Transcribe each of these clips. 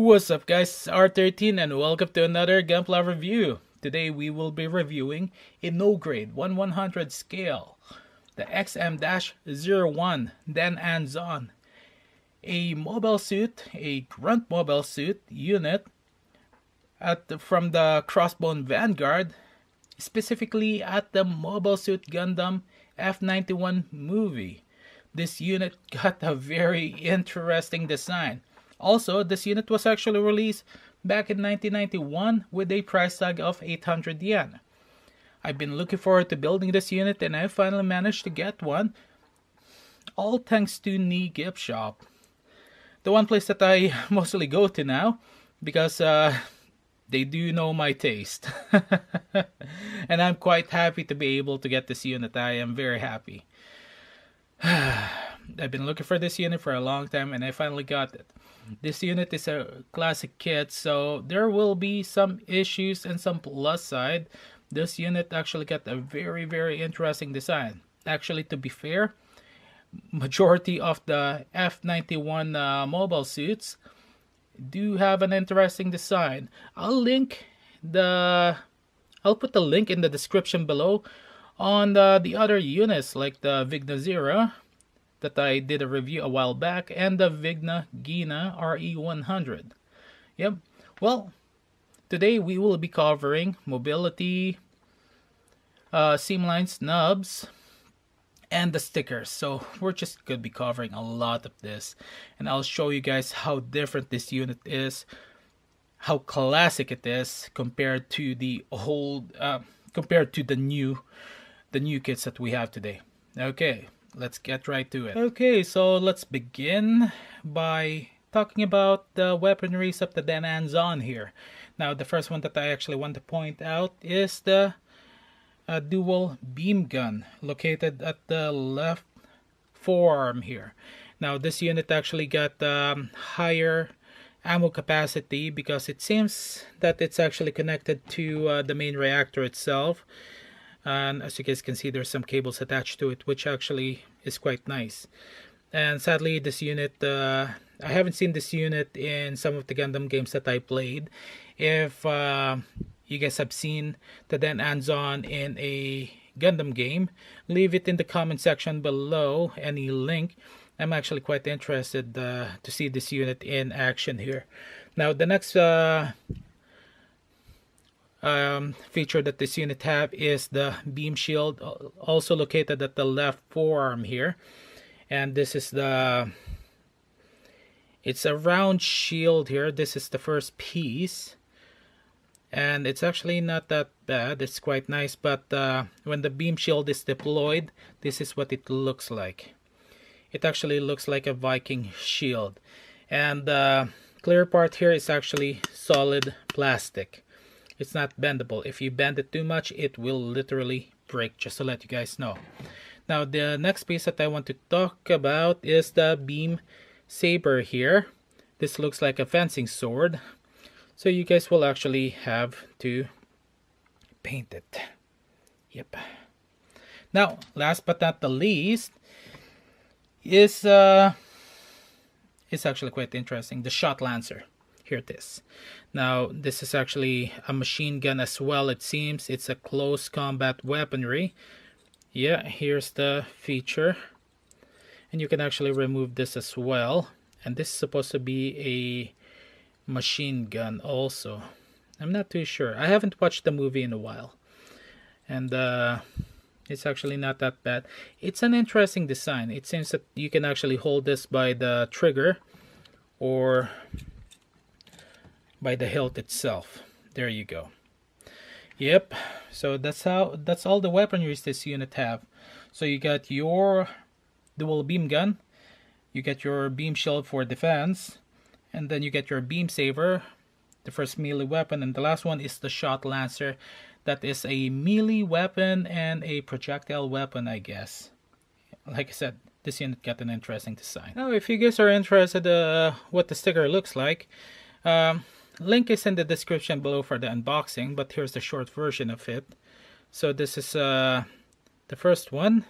What's up guys, it's R13 and welcome to another Gunpla review. Today we will be reviewing a no grade 1/100 scale, the XM-01 Den'An Zon, a mobile suit, a Grunt Mobile Suit unit from the Crossbone Vanguard, specifically at the Mobile Suit Gundam F91 Movie. This unit got a very interesting design. Also, this unit was actually released back in 1991 with a price tag of 800 yen. I've been looking forward to building this unit and I finally managed to get one, all thanks to Nii Gift Shop. The one place that I mostly go to now because they do know my taste. And I'm quite happy to be able to get this unit. I am very happy. I've been looking for this unit for a long time and I finally got it. This unit is a classic kit, so there will be some issues and some plus side. This unit actually got a very interesting design. Actually, to be fair, majority of the F91 mobile suits do have an interesting design. I'll put the link in the description below on the other units like the VIGNA ZIRAH that I did a review a while back, and the VIGNA RE100. Yep. Well, today we will be covering mobility, seam lines, nubs, and the stickers. So we're just going to be covering a lot of this, and I'll show you guys how different this unit is, how classic it is compared to the old, compared to the new kits that we have today. Okay. Let's get right to it. Okay, so let's begin by talking about the weaponries of the Den'An Zon here. Now, the first one that I actually want to point out is the dual beam gun located at the left forearm here. Now, this unit actually got higher ammo capacity because it seems that it's actually connected to the main reactor itself. And as you guys can see, there's some cables attached to it, which actually is quite nice. And sadly, this unit, I haven't seen this unit in some of the Gundam games that I played. If you guys have seen the Den'An Zon in a Gundam game, leave it in the comment section below, any link. I'm actually quite interested to see this unit in action here. Now, the next feature that this unit have is the beam shield, also located at the left forearm here. And this is it's a round shield here. This is the first piece, and it's actually not that bad. It's quite nice, but when the beam shield is deployed, this is what it looks like. It actually looks like a Viking shield, and the clear part here is actually solid plastic. It's not bendable. If you bend it too much, it will literally break, just to let you guys know. Now, the next piece that I want to talk about is the beam saber here. This looks like a fencing sword. So you guys will actually have to paint it. Yep. Now, last but not the least is it's actually quite interesting, the shot lancer. Here it is. Now, this is actually a machine gun as well, it seems. It's a close combat weaponry. Yeah, here's the feature. And you can actually remove this as well. And this is supposed to be a machine gun also. I'm not too sure. I haven't watched the movie in a while. And it's actually not that bad. It's an interesting design. It seems that you can actually hold this by the trigger or by the hilt itself. There you go. Yep, so that's all the weaponry this unit have. So you got your dual beam gun, you get your beam shield for defense, and then you get your beam saber, the first melee weapon, and the last one is the shot lancer. That is a melee weapon and a projectile weapon, I guess. Like I said, this unit got an interesting design. Now, if you guys are interested what the sticker looks like, link is in the description below for the unboxing, but here's the short version of it. So this is the first one,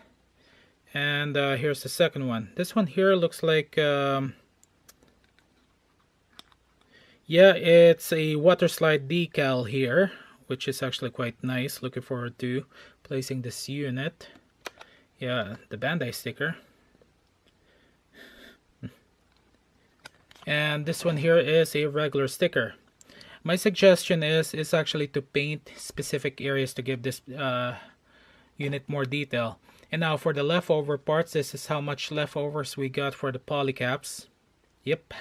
and here's the second one. This one here looks like Yeah, it's a water slide decal here, which is actually quite nice. Looking forward to placing this unit. Yeah, the Bandai sticker. And this one here is a regular sticker. My suggestion is actually to paint specific areas to give this unit more detail. And now for the leftover parts, this is how much leftovers we got for the polycaps. Yep.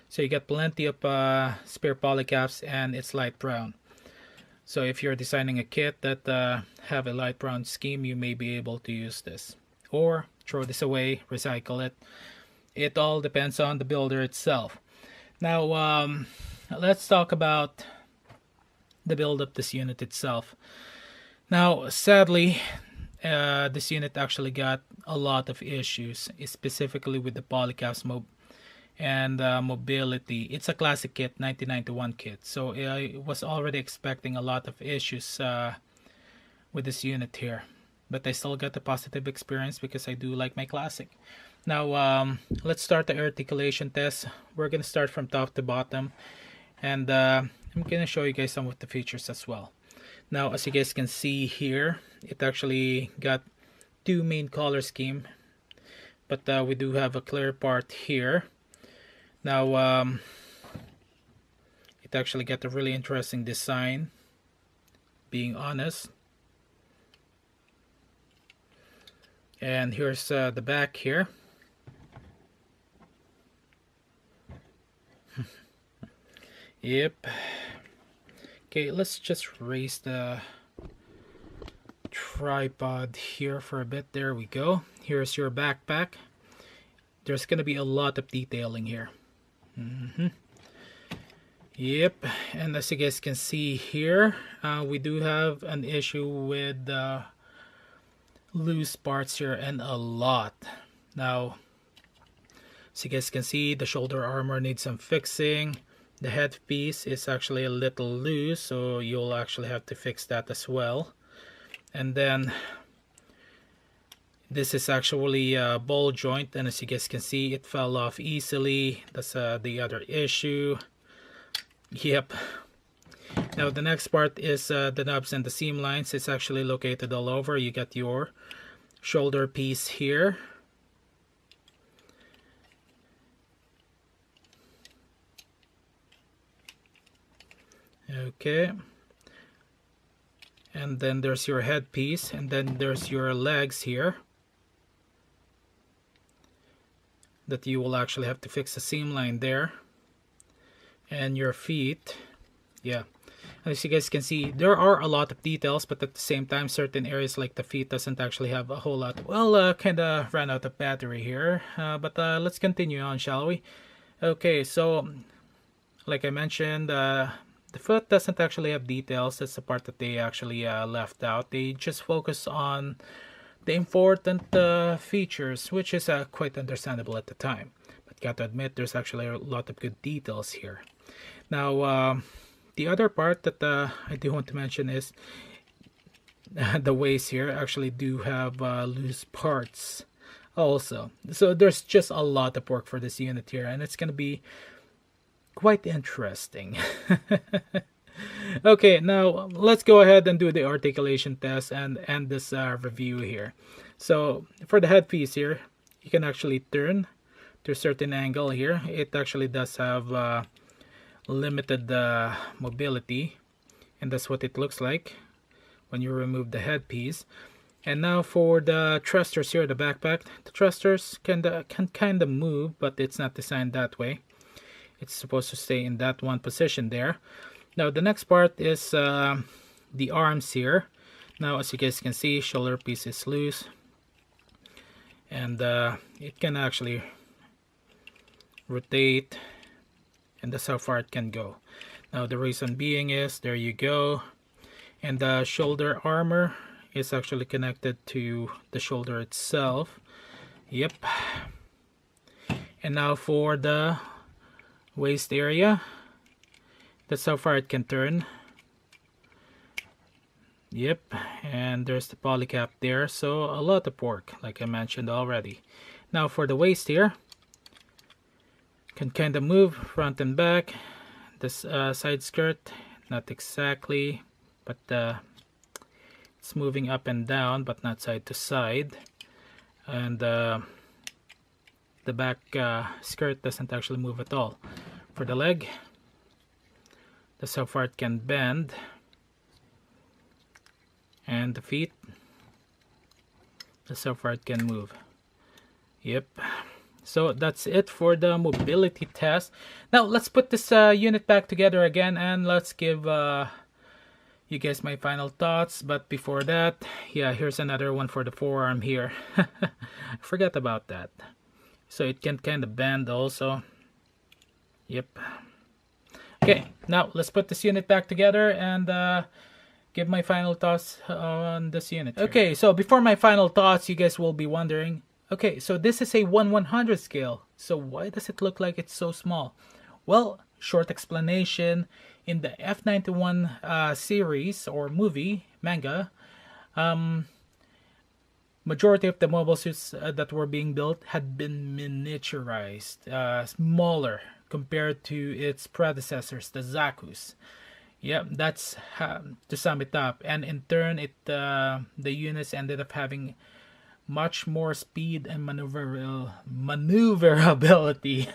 So you got plenty of spare polycaps, and it's light brown. So if you're designing a kit that have a light brown scheme, you may be able to use this. Or throw this away, recycle it. It all depends on the builder itself. Now, let's talk about the build of this unit itself. Now, sadly, this unit actually got a lot of issues, specifically with the polycaps and mobility. It's a classic kit, 1991 kit, so I was already expecting a lot of issues with this unit here, but I still got a positive experience because I do like my classic. Now, let's start the articulation test. We're gonna start from top to bottom, and I'm gonna show you guys some of the features as well. Now, as you guys can see here, it actually got two main color scheme, but we do have a clear part here. Now, it actually got a really interesting design, being honest. And here's the back here. Yep. Okay, let's just raise the tripod here for a bit. There we go. Here's your backpack. There's gonna be a lot of detailing here. Yep, and as you guys can see here, we do have an issue with loose parts here, and a lot. Now, as you guys can see, the shoulder armor needs some fixing. The headpiece is actually a little loose, so you'll actually have to fix that as well. And then this is actually a ball joint, and as you guys can see, it fell off easily. That's the other issue. Yep. Now the next part is the nubs and the seam lines. It's actually located all over. You got your shoulder piece here. Okay, and then there's your headpiece, and then there's your legs here that you will actually have to fix the seam line there, and your feet. Yeah, as you guys can see, there are a lot of details, but at the same time, certain areas like the feet doesn't actually have a whole lot. Well, kind of ran out of battery here, but let's continue on, shall we? Okay, so like I mentioned, the foot doesn't actually have details. That's the part that they actually left out. They just focus on the important features, which is quite understandable at the time. But got to admit, there's actually a lot of good details here. Now, the other part that I do want to mention is the waist here actually do have loose parts also. So there's just a lot of work for this unit here, and it's going to be quite interesting. Okay, now let's go ahead and do the articulation test and end this review here. So for the headpiece here, you can actually turn to a certain angle here. It actually does have limited mobility, and that's what it looks like when you remove the headpiece. And now for the thrusters here, the backpack, the thrusters can kind of move, but it's not designed that way. It's supposed to stay in that one position there. Now the next part is the arms here. Now as you guys can see, shoulder piece is loose, and it can actually rotate, and that's how far it can go. Now the reason being is, there you go, and the shoulder armor is actually connected to the shoulder itself. Yep. And now for the waist area, that's how far it can turn. Yep, and there's the polycap there, so a lot of work, like I mentioned already. Now for the waist here, can kind of move front and back, this side skirt, not exactly, but it's moving up and down, but not side to side. And the back skirt doesn't actually move at all. For the leg, that's how far it can bend. And the feet, that's how far it can move. Yep. So that's it for the mobility test. Now let's put this unit back together again, and let's give you guys my final thoughts. But before that, yeah, here's another one for the forearm here. I forgot about that. So it can kind of bend also. Yep. Okay, now let's put this unit back together and give my final thoughts on this unit here. Okay, so before my final thoughts, you guys will be wondering, okay, so this is a 1/100 scale, so why does it look like it's so small? Well, short explanation, in the F91 series or movie, manga, majority of the mobile suits that were being built had been miniaturized, smaller compared to its predecessors, the Zaku's. Yeah, that's to sum it up. And in turn, the units ended up having much more speed and maneuverability.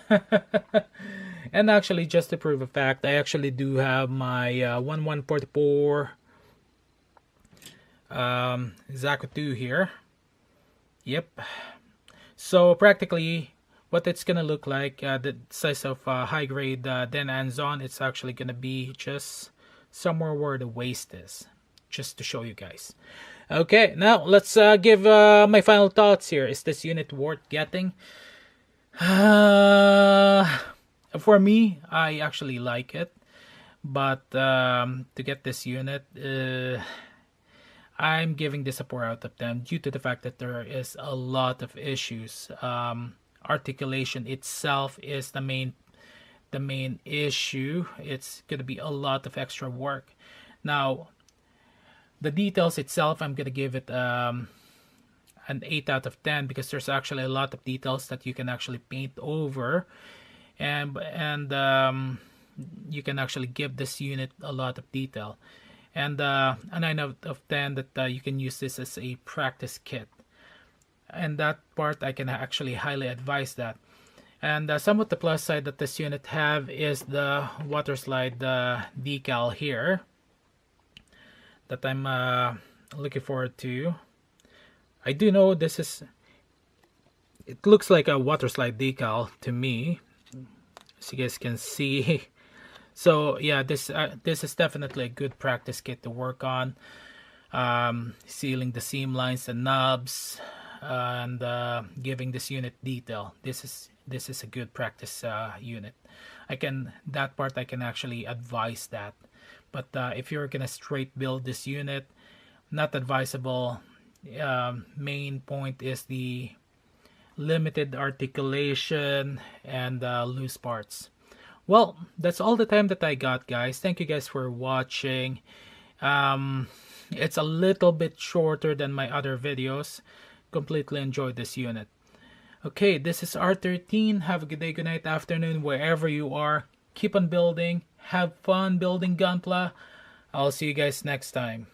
And actually, just to prove a fact, I actually do have my 1144 Zaku 2 here. Yep. So practically, what it's gonna look like, the size of high grade Den'An Zon, it's actually gonna be just somewhere where the waist is, just to show you guys. Okay, now let's give my final thoughts here. Is this unit worth getting? For me, I actually like it, but to get this unit, I'm giving this a 4 out of 10 due to the fact that there is a lot of issues. Articulation itself is the main issue. It's gonna be a lot of extra work. Now, the details itself, I'm gonna give it an 8 out of 10 because there's actually a lot of details that you can actually paint over, and you can actually give this unit a lot of detail. And a 9 out of 10 that you can use this as a practice kit. And that part I can actually highly advise that. And some of the plus side that this unit have is the water slide decal here that I'm looking forward to. I do know it looks like a water slide decal to me, as you guys can see. So yeah, this is definitely a good practice kit to work on, sealing the seam lines, the knobs, and giving this unit detail. This is a good practice unit. That part I can actually advise that. But if you're gonna straight build this unit, not advisable. Main point is the limited articulation and loose parts. Well, that's all the time that I got, guys. Thank you guys for watching. It's a little bit shorter than my other videos. Completely enjoyed this unit. Okay, this is R13. Have a good day, good night, afternoon, wherever you are. Keep on building. Have fun building Gunpla. I'll see you guys next time.